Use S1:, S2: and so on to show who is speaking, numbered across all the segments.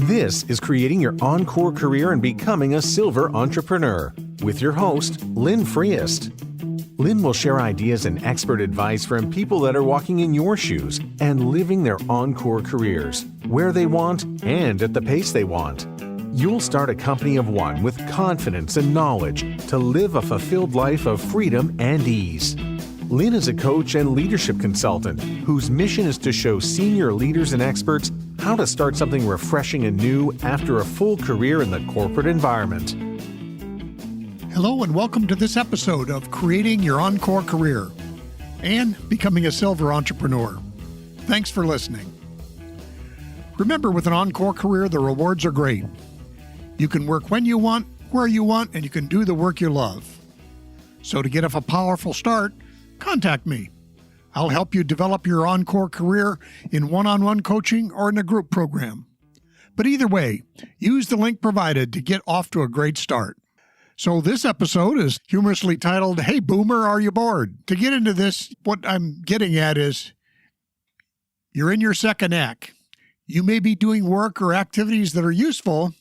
S1: This is Creating Your Encore Career and Becoming a Silver Entrepreneur with your host, Lynn Freest. Lynn will share ideas and expert advice from people that are walking in your shoes and living their encore careers, where they want and at the pace they want. You'll start a company of one with confidence and knowledge to live a fulfilled life of freedom and ease. Lynn is a coach and leadership consultant whose mission is to show senior leaders and experts how to start something refreshing and new after a full career in the corporate environment.
S2: Hello and welcome to this episode of Creating Your Encore Career and Becoming a Silver Entrepreneur. Thanks for listening. Remember, with an encore career, the rewards are great. You can work when you want, where you want, and you can do the work you love. So to get off a powerful start, contact me. I'll help you develop your encore career in one-on-one coaching or in a group program. But either way, use the link provided to get off to a great start. So this episode is humorously titled, Hey Boomer, Are You Bored? To get into this, what I'm getting at is, you're in your second act. You may be doing work or activities that are useful,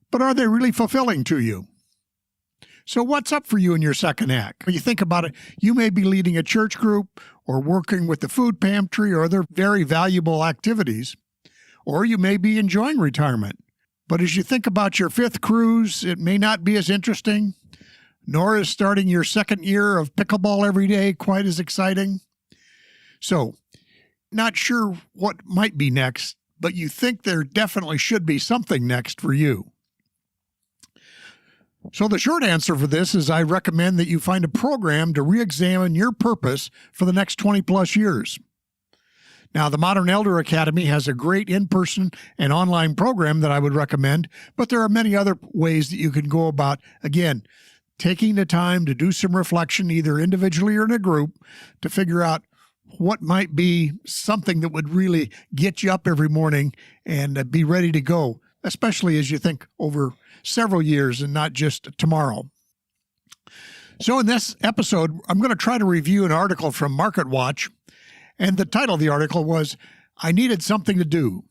S2: but are they really fulfilling to you? So what's up for you in your second act? When you think about it, you may be leading a church group or working with the food pantry or other very valuable activities, or you may be enjoying retirement. But as you think about your fifth cruise, it may not be as interesting, nor is starting your second year of pickleball every day quite as exciting. So, not sure what might be next, but you think there definitely should be something next for you. So the short answer for this is I recommend that you find a program to re-examine your purpose for the next 20 plus years. Now, the Modern Elder Academy has a great in-person and online program that I would recommend, but there are many other ways that you can go about, again, taking the time to do some reflection, either individually or in a group, to figure out what might be something that would really get you up every morning and be ready to go, especially as you think over several years and not just tomorrow. So in this episode, I'm going to try to review an article from MarketWatch, and the title of the article was, I Needed Something to Do: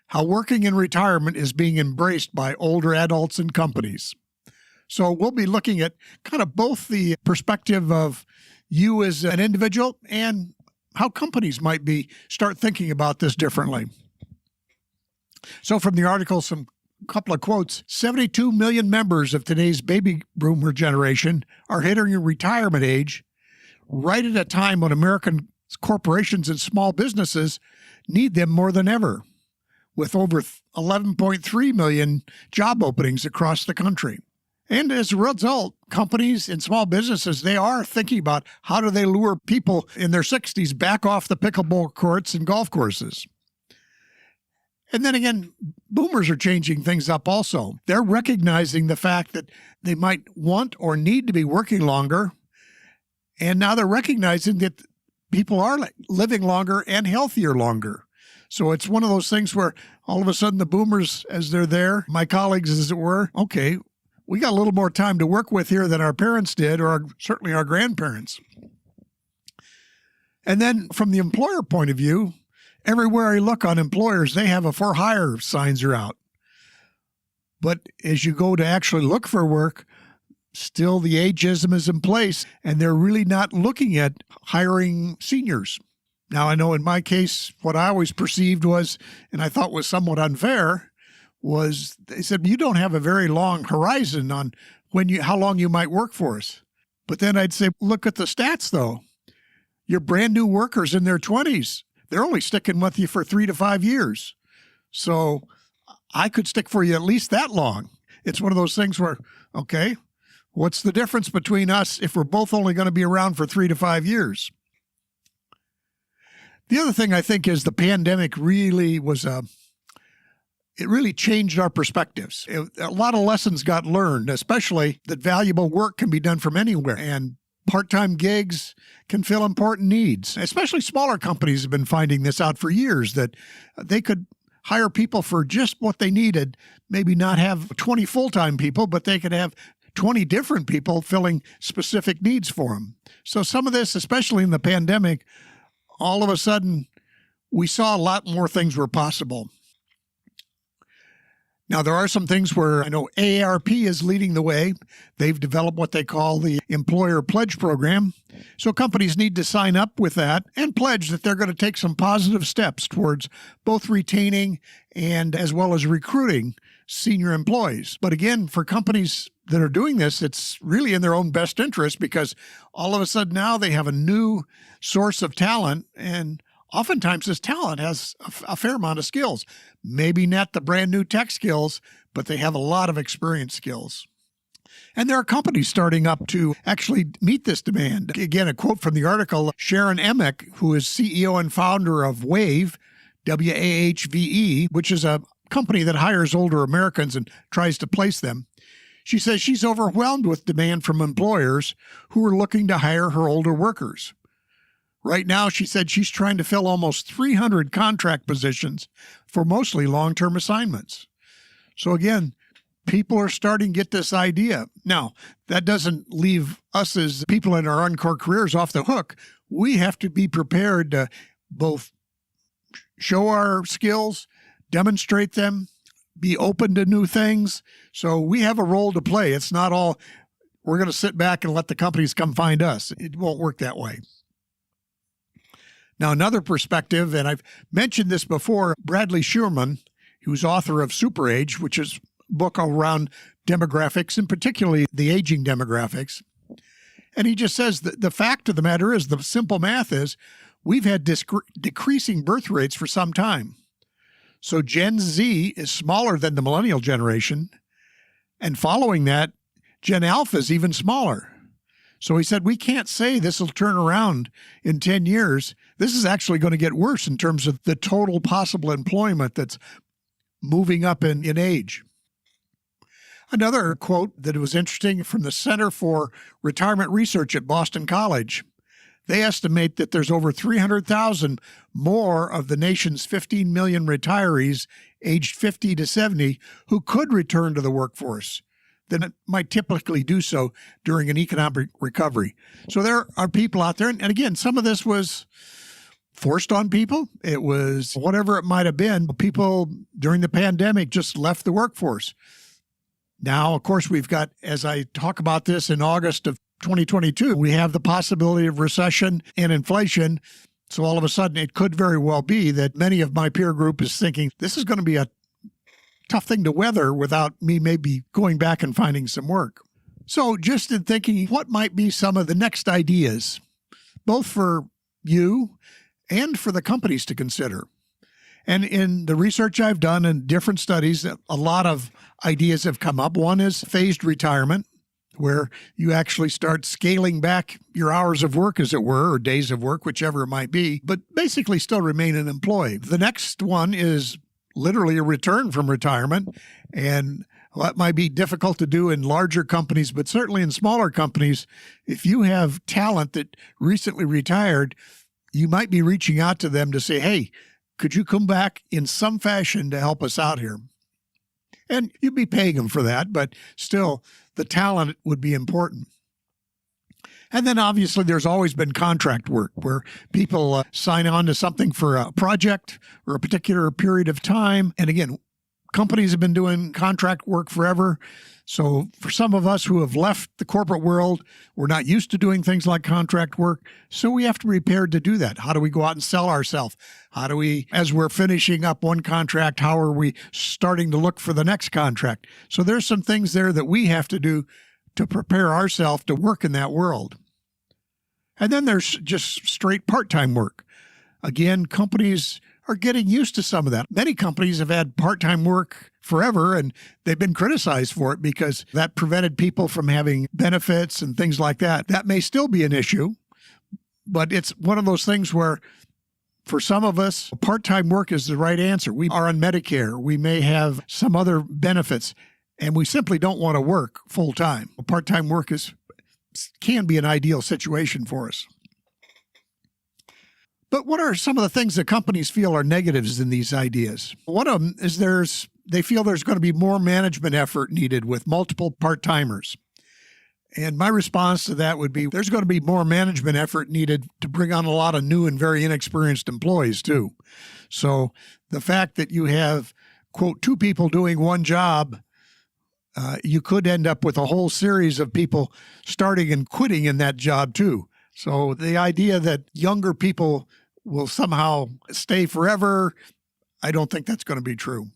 S2: How Working in Retirement is Being Embraced by Older Adults and Companies. So we'll be looking at kind of both the perspective of you as an individual and how companies might start thinking about this differently. So from the article, some couple of quotes. 72 million members of today's baby boomer generation are hitting retirement age right at a time when American corporations and small businesses need them more than ever, with over 11.3 million job openings across the country. And as a result, companies and small businesses, they are thinking about how do they lure people in their 60s back off the pickleball courts and golf courses. And then again, boomers are changing things up also. They're recognizing the fact that they might want or need to be working longer. And now they're recognizing that people are living longer and healthier longer. So it's one of those things where all of a sudden the boomers, as they're there, my colleagues as it were, okay, we got a little more time to work with here than our parents did, or certainly our grandparents. And then from the employer point of view, everywhere I look on employers, they have a for hire signs are out. But as you go to actually look for work, still the ageism is in place, and they're really not looking at hiring seniors. Now, I know in my case, what I always perceived was, and I thought was somewhat unfair, was they said, you don't have a very long horizon on how long you might work for us. But then I'd say, look at the stats, though. Your brand new workers in their 20s, they're only sticking with you for 3 to 5 years. So I could stick for you at least that long. It's one of those things where, okay, what's the difference between us if we're both only going to be around for 3 to 5 years? The other thing I think is the pandemic really it really changed our perspectives. A lot of lessons got learned, especially that valuable work can be done from anywhere, and part-time gigs can fill important needs. Especially smaller companies have been finding this out for years, that they could hire people for just what they needed, maybe not have 20 full-time people, but they could have 20 different people filling specific needs for them. So some of this, especially in the pandemic, all of a sudden we saw a lot more things were possible. Now, there are some things where I know AARP is leading the way. They've developed what they call the Employer Pledge Program. So companies need to sign up with that and pledge that they're going to take some positive steps towards both retaining and as well as recruiting senior employees. But again, for companies that are doing this, it's really in their own best interest because all of a sudden now they have a new source of talent, and oftentimes this talent has a fair amount of skills. Maybe not the brand new tech skills, but they have a lot of experience skills. And there are companies starting up to actually meet this demand. Again, a quote from the article, Sharon Emick, who is CEO and founder of WAVE, WAHVE, which is a company that hires older Americans and tries to place them. She says she's overwhelmed with demand from employers who are looking to hire her older workers. Right now, she said she's trying to fill almost 300 contract positions for mostly long-term assignments. So again, people are starting to get this idea. Now, that doesn't leave us as people in our Encore careers off the hook. We have to be prepared to both show our skills, demonstrate them, be open to new things. So we have a role to play. It's not all we're going to sit back and let the companies come find us. It won't work that way. Now, another perspective, and I've mentioned this before, Bradley Schuerman, who's author of Super Age, which is a book around demographics, and particularly the aging demographics. And he just says that the fact of the matter is, the simple math is, we've had decreasing birth rates for some time. So Gen Z is smaller than the millennial generation. And following that, Gen Alpha is even smaller. So he said, we can't say this will turn around in 10 years. This is actually going to get worse in terms of the total possible employment that's moving up in age. Another quote that was interesting from the Center for Retirement Research at Boston College. They estimate that there's over 300,000 more of the nation's 15 million retirees aged 50 to 70 who could return to the workforce than it might typically do so during an economic recovery. So there are people out there, and again, some of this was forced on people. It was whatever it might have been. People during the pandemic just left the workforce. Now, of course, we've got, as I talk about this in August of 2022, we have the possibility of recession and inflation. So all of a sudden, it could very well be that many of my peer group is thinking this is going to be a tough thing to weather without me maybe going back and finding some work. So just in thinking, what might be some of the next ideas, both for you and for the companies to consider? And in the research I've done and different studies, a lot of ideas have come up. One is phased retirement, where you actually start scaling back your hours of work, as it were, or days of work, whichever it might be, but basically still remain an employee. The next one is literally a return from retirement. And that might be difficult to do in larger companies, but certainly in smaller companies, if you have talent that recently retired, you might be reaching out to them to say, hey, could you come back in some fashion to help us out here? And you'd be paying them for that, but still the talent would be important. And then obviously there's always been contract work where people sign on to something for a project or a particular period of time. And again, companies have been doing contract work forever. So for some of us who have left the corporate world, we're not used to doing things like contract work. So we have to be prepared to do that. How do we go out and sell ourselves? How do we, as we're finishing up one contract, how are we starting to look for the next contract? So there's some things there that we have to do to prepare ourselves to work in that world. And then there's just straight part-time work. Again, companies are getting used to some of that. Many companies have had part-time work forever, and they've been criticized for it because that prevented people from having benefits and things like that. That may still be an issue, but it's one of those things where for some of us, part-time work is the right answer. We are on Medicare. We may have some other benefits, and we simply don't want to work full-time. Part-time work can be an ideal situation for us. But what are some of the things that companies feel are negatives in these ideas? One of them is they feel there's going to be more management effort needed with multiple part-timers. And my response to that would be there's going to be more management effort needed to bring on a lot of new and very inexperienced employees too. So the fact that you have quote, two people doing one job, you could end up with a whole series of people starting and quitting in that job too. So the idea that younger people will somehow stay forever, I don't think that's going to be true.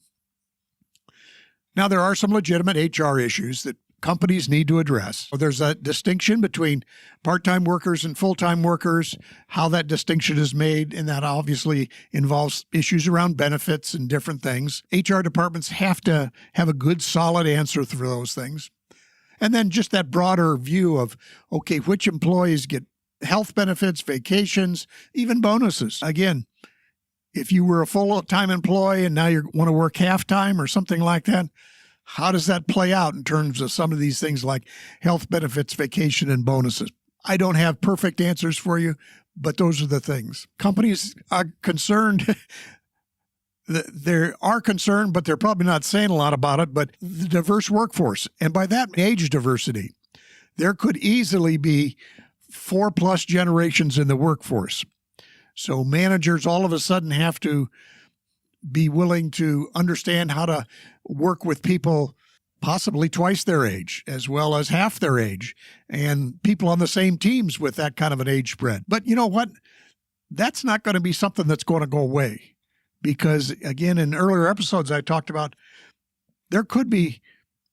S2: Now, there are some legitimate HR issues that companies need to address. There's a distinction between part-time workers and full-time workers, how that distinction is made, and that obviously involves issues around benefits and different things. HR departments have to have a good, solid answer for those things. And then just that broader view of, okay, which employees get health benefits, vacations, even bonuses. Again, if you were a full-time employee and now you want to work half-time or something like that, how does that play out in terms of some of these things like health benefits, vacation, and bonuses? I don't have perfect answers for you, but those are the things. Companies are concerned. They are concerned, but they're probably not saying a lot about it, but the diverse workforce. And by that, age diversity. There could easily be 4+ generations in the workforce. So managers all of a sudden have to be willing to understand how to work with people possibly twice their age, as well as half their age, and people on the same teams with that kind of an age spread. But you know what? That's not going to be something that's going to go away. Because again, in earlier episodes, I talked about there could be,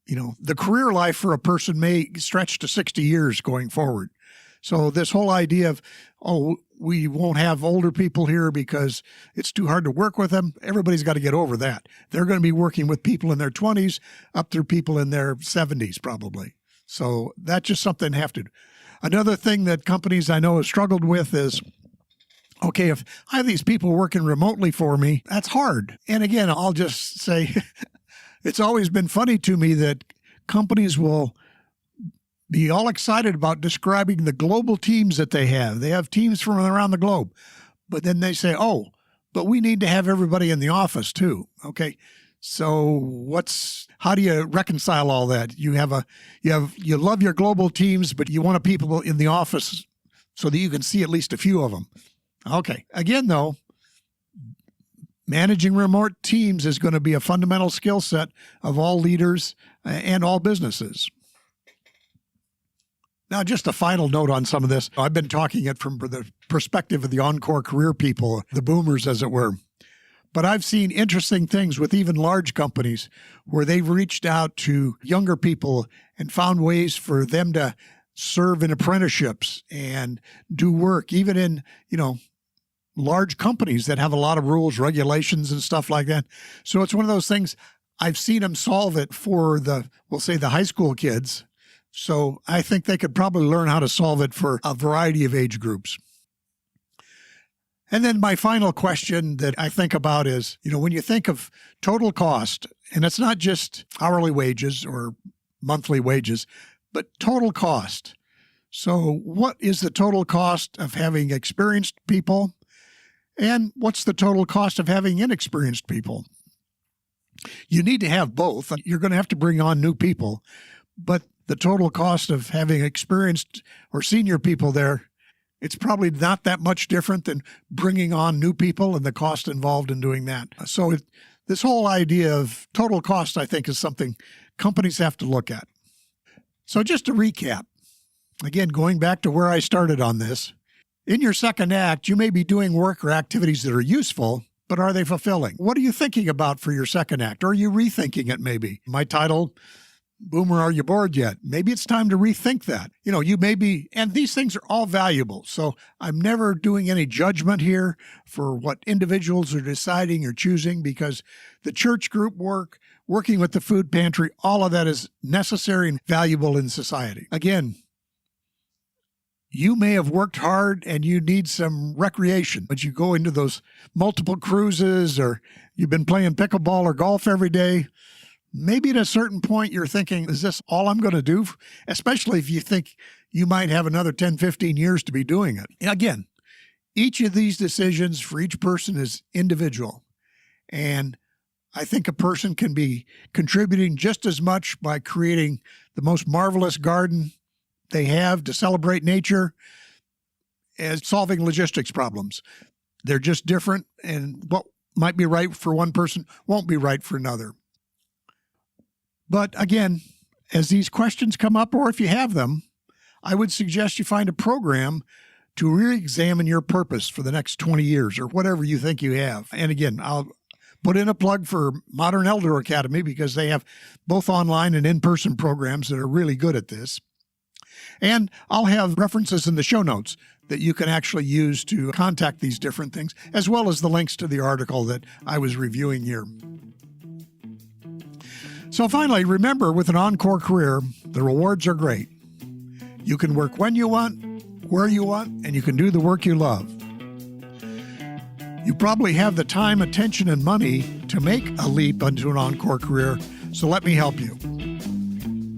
S2: the career life for a person may stretch to 60 years going forward. So this whole idea of, we won't have older people here because it's too hard to work with them. Everybody's got to get over that. They're going to be working with people in their 20s up through people in their 70s probably. So that's just something they have to do. Another thing that companies I know have struggled with is, okay, if I have these people working remotely for me, that's hard. And again, I'll just say it's always been funny to me that companies will be all excited about describing the global teams that they have. They have teams from around the globe. But then they say, but we need to have everybody in the office too. Okay. So how do you reconcile all that? You love your global teams, but you want people in the office so that you can see at least a few of them. Okay. Again, though, managing remote teams is going to be a fundamental skill set of all leaders and all businesses. Now, just a final note on some of this. I've been talking it from the perspective of the encore career people, the boomers, as it were. But I've seen interesting things with even large companies where they've reached out to younger people and found ways for them to serve in apprenticeships and do work, even in, large companies that have a lot of rules, regulations, and stuff like that. So it's one of those things, I've seen them solve it for we'll say the high school kids. So I think they could probably learn how to solve it for a variety of age groups. And then my final question that I think about is, when you think of total cost, and it's not just hourly wages or monthly wages, but total cost. So what is the total cost of having experienced people? And what's the total cost of having inexperienced people? You need to have both. You're going to have to bring on new people, but the total cost of having experienced or senior people there, it's probably not that much different than bringing on new people and the cost involved in doing that. So this whole idea of total cost, I think, is something companies have to look at. So just to recap, again, going back to where I started on this, in your second act, you may be doing work or activities that are useful, but are they fulfilling? What are you thinking about for your second act? Or are you rethinking it maybe? My title, Boomer, are you bored yet? Maybe it's time to rethink that. You may be, and these things are all valuable. So I'm never doing any judgment here for what individuals are deciding or choosing, because the church group work, working with the food pantry, all of that is necessary and valuable in society. Again, you may have worked hard and you need some recreation, but you go into those multiple cruises or you've been playing pickleball or golf every day. Maybe at a certain point you're thinking, is this all I'm going to do? Especially if you think you might have another 10, 15 years to be doing it. And again, each of these decisions for each person is individual. And I think a person can be contributing just as much by creating the most marvelous garden they have to celebrate nature as solving logistics problems. They're just different. And what might be right for one person won't be right for another. But again, as these questions come up, or if you have them, I would suggest you find a program to re-examine your purpose for the next 20 years or whatever you think you have. And again, I'll put in a plug for Modern Elder Academy because they have both online and in-person programs that are really good at this. And I'll have references in the show notes that you can actually use to contact these different things, as well as the links to the article that I was reviewing here. So finally, remember, with an Encore career, the rewards are great. You can work when you want, where you want, and you can do the work you love. You probably have the time, attention, and money to make a leap into an Encore career, so let me help you.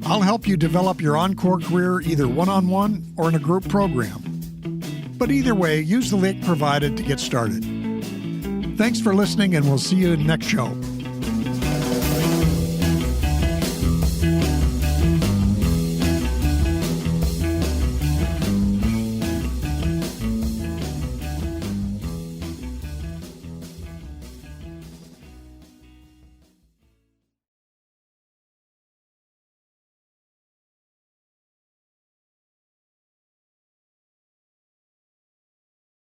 S2: I'll help you develop your Encore career either one-on-one or in a group program. But either way, use the link provided to get started. Thanks for listening, and we'll see you in the next show.